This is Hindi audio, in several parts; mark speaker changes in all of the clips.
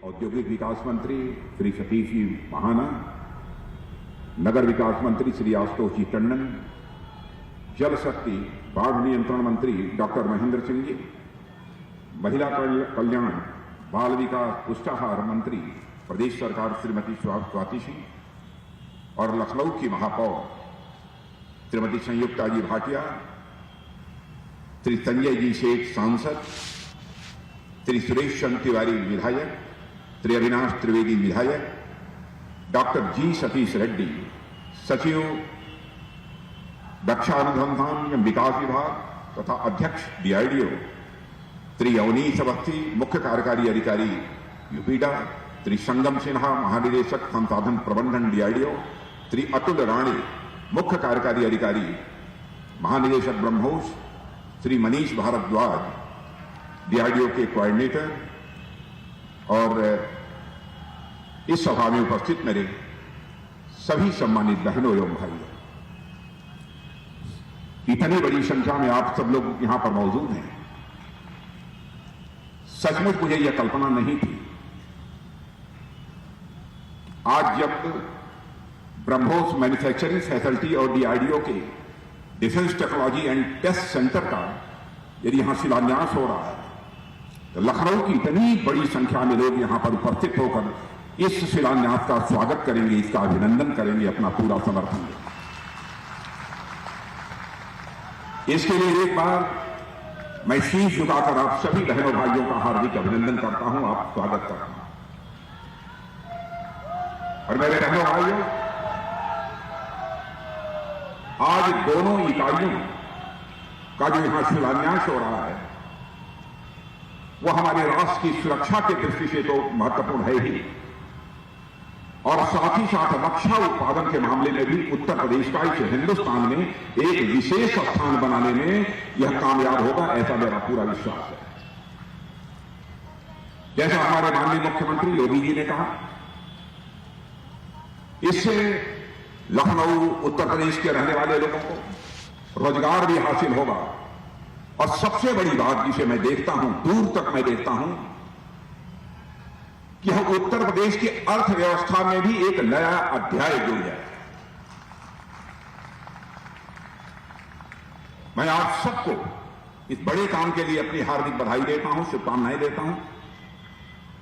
Speaker 1: औद्योगिक विकास मंत्री श्री सतीश जी महाना, नगर विकास मंत्री श्री आशुतोष जी टंडन, जल शक्ति बाढ़ नियंत्रण मंत्री डॉक्टर महेंद्र सिंह जी, महिला कल्याण बाल विकास पुष्टाहार मंत्री प्रदेश सरकार श्रीमती स्वाति सिंह और लखनऊ की महापौर श्रीमती संयुक्ता जी भाटिया, श्री संजय जी शेख सांसद, श्री सुरेश चंद्र तिवारी विधायक, श्री अविनाश त्रिवेदी विधायक, डॉक्टर जी सतीश रेड्डी सचिव रक्षा अनुसंधान एवं विकास विभाग तथा अध्यक्ष डीआरडीओ, श्री अवनीश अवस्थी मुख्य कार्यकारी अधिकारी यूपीडा, श्री संगम सिन्हा महानिदेशक संसाधन प्रबंधन डीआरडीओ, श्री अतुल राणे मुख्य कार्यकारी अधिकारी महानिदेशक ब्रह्मोस, श्री मनीष भारद्वाज डीआरडीओ के कोऑर्डिनेटर और इस सभा में उपस्थित मेरे सभी सम्मानित बहनों एवं भाइयों, इतनी बड़ी संख्या में आप सब लोग यहां पर मौजूद हैं, सचमुच मुझे यह कल्पना नहीं थी। आज जब ब्रह्मोस मैन्युफैक्चरिंग फैसिलिटी और डीआरडीओ के defence technology and test centre का यदि यहां शिलान्यास हो रहा है, तो लखनऊ की इतनी बड़ी संख्या में लोग यहां पर उपस्थित होकर इस शिलान्यास का स्वागत करेंगे, इसका अभिनंदन करेंगे, अपना पूरा समर्थन देंगे। इसके लिए एक बार मैं शीश झुकाकर आप सभी बहनों भाइयों का हार्दिक अभिनंदन करता हूं, आप स्वागत करता हूं। और मेरे बहनों भाइयों, आज दोनों इकाइयों का जो यहां शिलान्यास हो रहा है वो हमारे राष्ट्र की सुरक्षा की दृष्टि से तो महत्वपूर्ण है ही, और साथ ही साथ रक्षा उत्पादन के मामले में भी उत्तर प्रदेश का इस हिंदुस्तान में एक विशेष स्थान बनाने में यह कामयाब होगा, ऐसा मेरा पूरा विश्वास है। जैसा हमारे माननीय मुख्यमंत्री योगी जी ने कहा, इससे लखनऊ उत्तर प्रदेश के रहने वाले लोगों को रोजगार भी हासिल होगा, और सबसे बड़ी बात जिसे मैं देखता हूं, दूर तक मैं देखता हूं कि हम उत्तर प्रदेश की अर्थव्यवस्था में भी एक नया अध्याय जुड़ जाए। मैं आप सबको इस बड़े काम के लिए अपनी हार्दिक बधाई देता हूं, शुभकामनाएं देता हूं,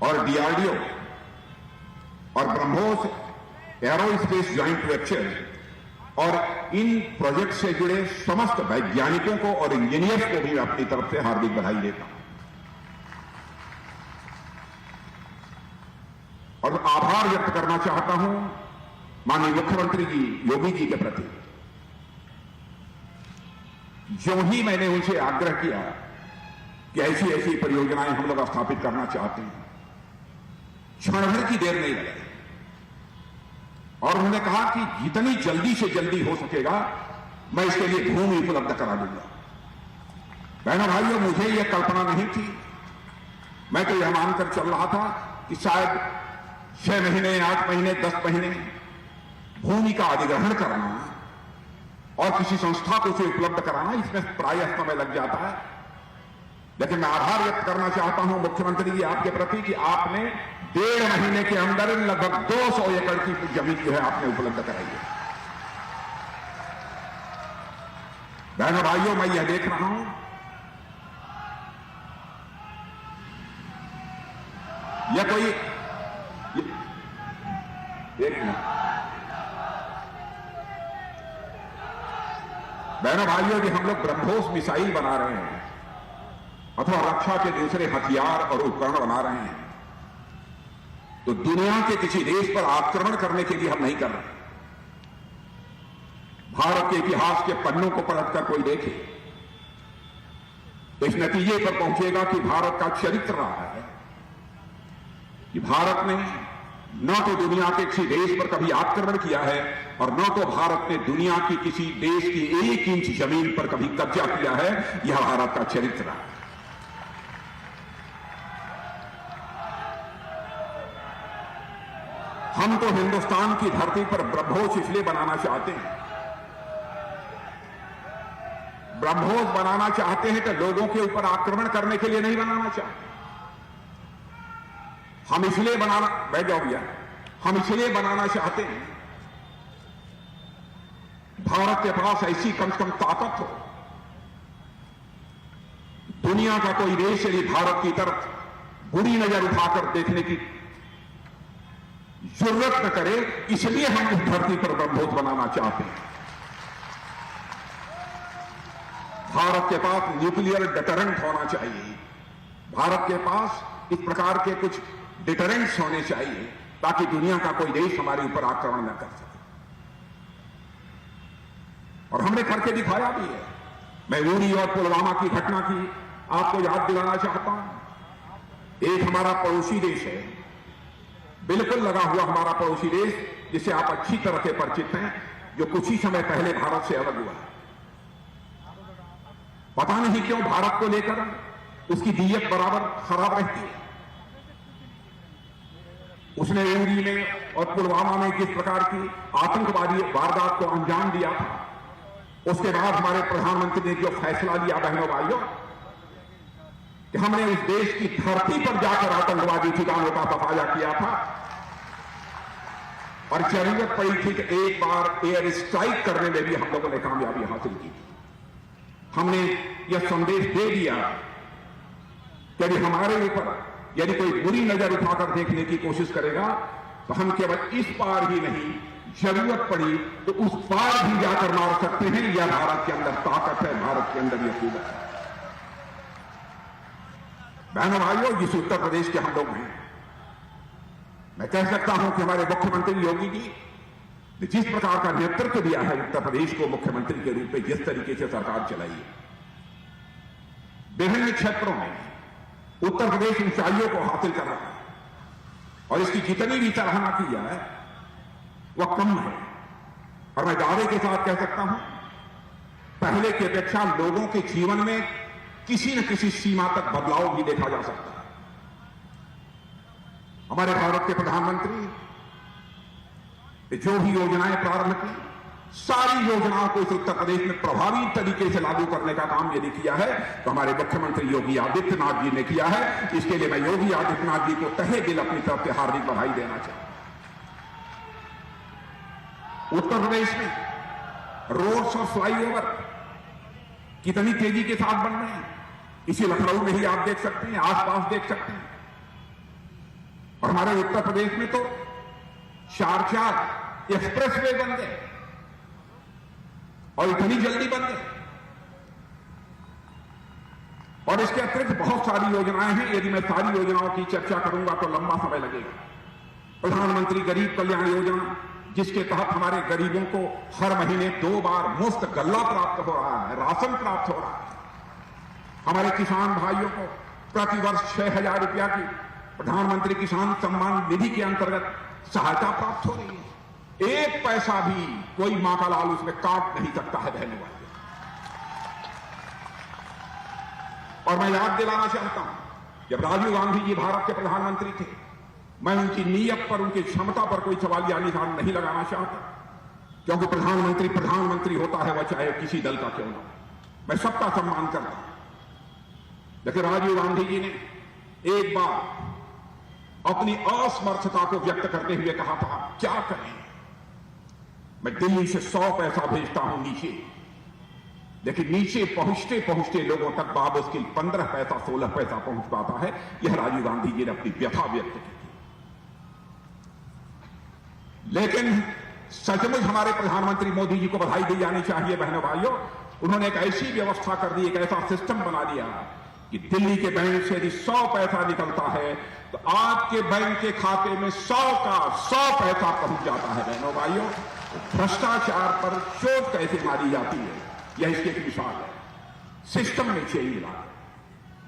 Speaker 1: और डीआरडीओ और ब्रह्मोस एरोस्पेस ज्वाइंट वेंचर और इन प्रोजेक्ट से जुड़े समस्त वैज्ञानिकों को और इंजीनियर्स को भी अपनी तरफ से हार्दिक बधाई देता हूं और आभार व्यक्त करना चाहता हूं माननीय मुख्यमंत्री जी योगी जी के प्रति। जो ही मैंने उनसे आग्रह किया कि ऐसी ऐसी परियोजनाएं हम लोग स्थापित करना चाहते हैं, क्षण भर की देर नहीं लगी और उन्होंने कहा कि जितनी जल्दी से जल्दी हो सकेगा मैं इसके लिए भूमि उपलब्ध करा दूंगा। बहनों भाइयों, मुझे यह कल्पना नहीं थी, मैं तो यह मानकर चल रहा था कि शायद 6 महीने, 8 महीने, 10 महीने भूमि का अधिग्रहण करना और किसी संस्था को उसे उपलब्ध कराना, इसमें प्रायः समय लग जाता है। लेकिन मैं आभार व्यक्त करना चाहता हूं मुख्यमंत्री जी आपके प्रति कि आपने 1.5 महीने के अंदर लगभग 200 एकड़ की जमीन जो है आपने उपलब्ध कराई है। बहनों भाइयों, मैं यह देख रहा हूं यह कोई एक मिनट, बहनों भाइयों, कि हम लोग ब्रह्मोस मिसाइल बना रहे हैं अथवा रक्षा के दूसरे हथियार और उपकरण बना रहे हैं, तो दुनिया के किसी देश पर आक्रमण करने के लिए हम नहीं कर रहे। भारत के इतिहास के पन्नों को पलटकर कोई देखे तो इस नतीजे पर पहुंचेगा कि भारत का चरित्र रहा है कि भारत ने न तो दुनिया के किसी देश पर कभी आक्रमण किया है और न तो भारत ने दुनिया की किसी देश की 1 इंच जमीन पर कभी कब्जा किया है। यह भारत का चरित्र रहा है। हम तो हिंदुस्तान की धरती पर ब्रह्मोस इसलिए बनाना चाहते हैं, ब्रह्मोस बनाना चाहते हैं कि लोगों के ऊपर आक्रमण करने के लिए नहीं बनाना चाहते। हम इसलिए बनाना, बैठ जाओ भैया, हम इसलिए बनाना चाहते हैं भारत के पास ऐसी कम से कम ताकत हो, दुनिया का कोई देश यदि भारत की तरफ बुरी नजर उठाकर देखने की जरूरत न करे, इसलिए हम इस धरती पर ब्रह्मोस बनाना चाहते हैं। भारत के पास न्यूक्लियर डिटरेंट होना चाहिए, भारत के पास इस प्रकार के कुछ डिटरेंट्स होने चाहिए ताकि दुनिया का कोई देश हमारे ऊपर आक्रमण न कर सके, और हमने करके दिखाया भी है। मैं उरी और पुलवामा की घटना की आपको याद दिलाना चाहता हूं। एक हमारा पड़ोसी देश है, बिल्कुल लगा हुआ हमारा पड़ोसी देश, जिसे आप अच्छी तरह से परिचित हैं, जो कुछ ही समय पहले भारत से अलग हुआ है। पता नहीं क्यों भारत को लेकर उसकी नीयत बराबर खराब रहती है। उसने उरी में और पुलवामा में किस प्रकार की आतंकवादी वारदात को अंजाम दिया था, उसके बाद हमारे प्रधानमंत्री ने जो फैसला लिया बहनों भाइयों कि हमने उस देश की धरती पर जाकर आतंकवादी ठिकानों का सफाया किया था, और जरूरत पड़ी थी कि एक बार एयर स्ट्राइक करने में भी हम लोगों ने कामयाबी हासिल की थी। हमने यह संदेश दे दिया कि यदि हमारे ऊपर यदि कोई बुरी नजर उठाकर देखने की कोशिश करेगा तो हम केवल इस पार ही नहीं, जरूरत पड़ी तो उस पार भी जाकर मार सकते हैं। यह भारत के अंदर ताकत है, भारत के अंदर यह कुवत है। बहनों भाइयों, जिस उत्तर प्रदेश के हम लोग हैं, मैं कह सकता हूं कि हमारे मुख्यमंत्री योगी जी ने जिस प्रकार का नेतृत्व दिया है उत्तर प्रदेश को मुख्यमंत्री के रूप में, जिस तरीके से सरकार चलाई है, विभिन्न क्षेत्रों में उत्तर प्रदेश ऊंचाइयों को हासिल कर रहा है, और इसकी जितनी भी सराहना की जाए वह कम है। और मैं दावे के साथ कह सकता हूं, पहले की अपेक्षा लोगों के जीवन में किसी न किसी सीमा तक बदलाव भी देखा जा सकता है। हमारे भारत के प्रधानमंत्री जो भी योजनाएं प्रारंभ की, सारी योजनाओं को इस उत्तर प्रदेश में प्रभावी तरीके से लागू करने का काम यदि किया है तो हमारे मुख्यमंत्री योगी आदित्यनाथ जी ने किया है। इसके लिए मैं योगी आदित्यनाथ जी को तहे दिल अपनी तरफ से हार्दिक बधाई देना चाहता हूं। उत्तर प्रदेश में रोड्स और फ्लाईओवर कितनी तेजी के साथ बन रहे हैं, इसी लखनऊ में ही आप देख सकते हैं, आसपास देख सकते हैं। और हमारे उत्तर प्रदेश में तो 4 एक्सप्रेसवे बन गए, और इतनी जल्दी बन गए। और इसके अतिरिक्त बहुत सारी योजनाएं हैं, यदि मैं सारी योजनाओं की चर्चा करूंगा तो लंबा समय लगेगा। प्रधानमंत्री गरीब कल्याण योजना, जिसके तहत हमारे गरीबों को हर महीने 2 बार मुफ्त गल्ला प्राप्त हो रहा है, राशन प्राप्त हो रहा है। हमारे किसान भाइयों को प्रतिवर्ष 6,000 रुपया की प्रधानमंत्री किसान सम्मान निधि के अंतर्गत सहायता प्राप्त हो रही है। एक पैसा भी कोई मां का लाल उसमें काट नहीं सकता है बहनों भाइयों। और मैं याद दिलाना चाहता हूं, जब राजीव गांधी जी भारत के प्रधानमंत्री थे, मैं उनकी नीयत पर, उनकी क्षमता पर कोई सवालिया निशान नहीं लगाना चाहता, क्योंकि प्रधानमंत्री होता है, वह चाहे किसी दल का क्यों ना हो। मैं सबका सम्मान करता हूं, लेकिन राजीव गांधी जी ने एक बार अपनी असमर्थता को व्यक्त करते हुए कहा था, क्या करें, मैं दिल्ली से 100 पैसा भेजता हूं नीचे, लेकिन नीचे पहुंचते पहुंचते लोगों तक बामुश्किल 15 पैसा 16 पैसा पहुंच पाता है। यह राजीव गांधी जी ने अपनी व्यथा व्यक्त की थी। लेकिन सचमुच हमारे प्रधानमंत्री मोदी जी को बधाई दी जानी चाहिए बहनों भाइयों। उन्होंने एक ऐसी व्यवस्था कर दी, एक ऐसा सिस्टम बना दिया कि दिल्ली के बैंक से यदि 100 पैसा निकलता है तो आपके बैंक के खाते में 100 का 100 पैसा पहुंच जाता है। बहनों भाइयों, भ्रष्टाचार पर चोट कैसे मारी जाती है, यह इसकी एक मिसाल है। सिस्टम में चेंज लाकर,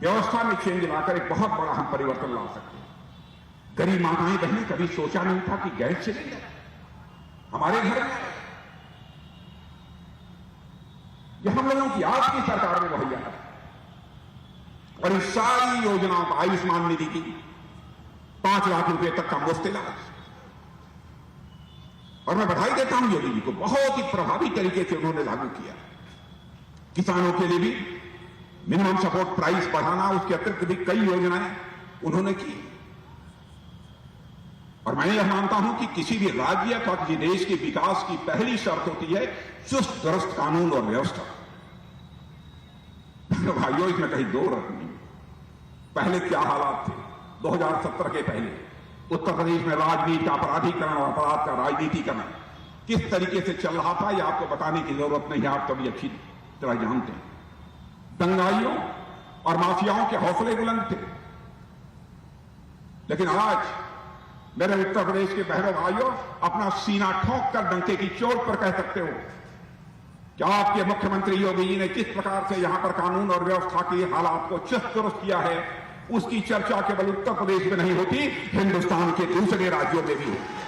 Speaker 1: व्यवस्था में चेंज लाकर एक बहुत बड़ा हम परिवर्तन ला सकते हैं। गरीब माताएं बहनें कभी सोचा नहीं था कि गैस सिलेंडर हमारे घर में, यह हम लोगों की आपकी सरकार में मुहैया है। और इस सारी योजनाओं को, आयुष्मान निधि की 5 लाख रुपए तक का मुफ्त इलाज, और मैं बधाई देता हूं योगी जी को, बहुत ही प्रभावी तरीके से उन्होंने लागू किया। किसानों के लिए भी मिनिमम सपोर्ट प्राइस बढ़ाना, उसके अतिरिक्त भी कई योजनाएं उन्होंने की। और मैं यह मानता हूं कि किसी भी राज्य अथवा किसी देश के विकास की पहली शर्त होती है चुस्त दुरुस्त कानून और व्यवस्था। भाइयों, इसमें कहीं दो रख नहीं। पहले क्या हालात थे 2017 के पहले उत्तर प्रदेश में राजनीति का अपराधीकरण और अपराध का राजनीतिकरण किस तरीके से चल रहा था, यह आपको बताने की जरूरत नहीं है, आप तभी अच्छी तरह जानते हैं। दंगाइयों और माफियाओं के हौसले बुलंद थे, लेकिन आज मेरे उत्तर प्रदेश के बहनों भाइयों, अपना सीना ठोक कर डंके की चोट पर कह सकते हो कि आपके मुख्यमंत्री योगी जी ने किस प्रकार से यहां पर कानून और व्यवस्था के हालात को चुस्त दुरुस्त किया है, उसकी चर्चा केवल उत्तर प्रदेश में नहीं होती, हिंदुस्तान के दूसरे राज्यों में भी होती।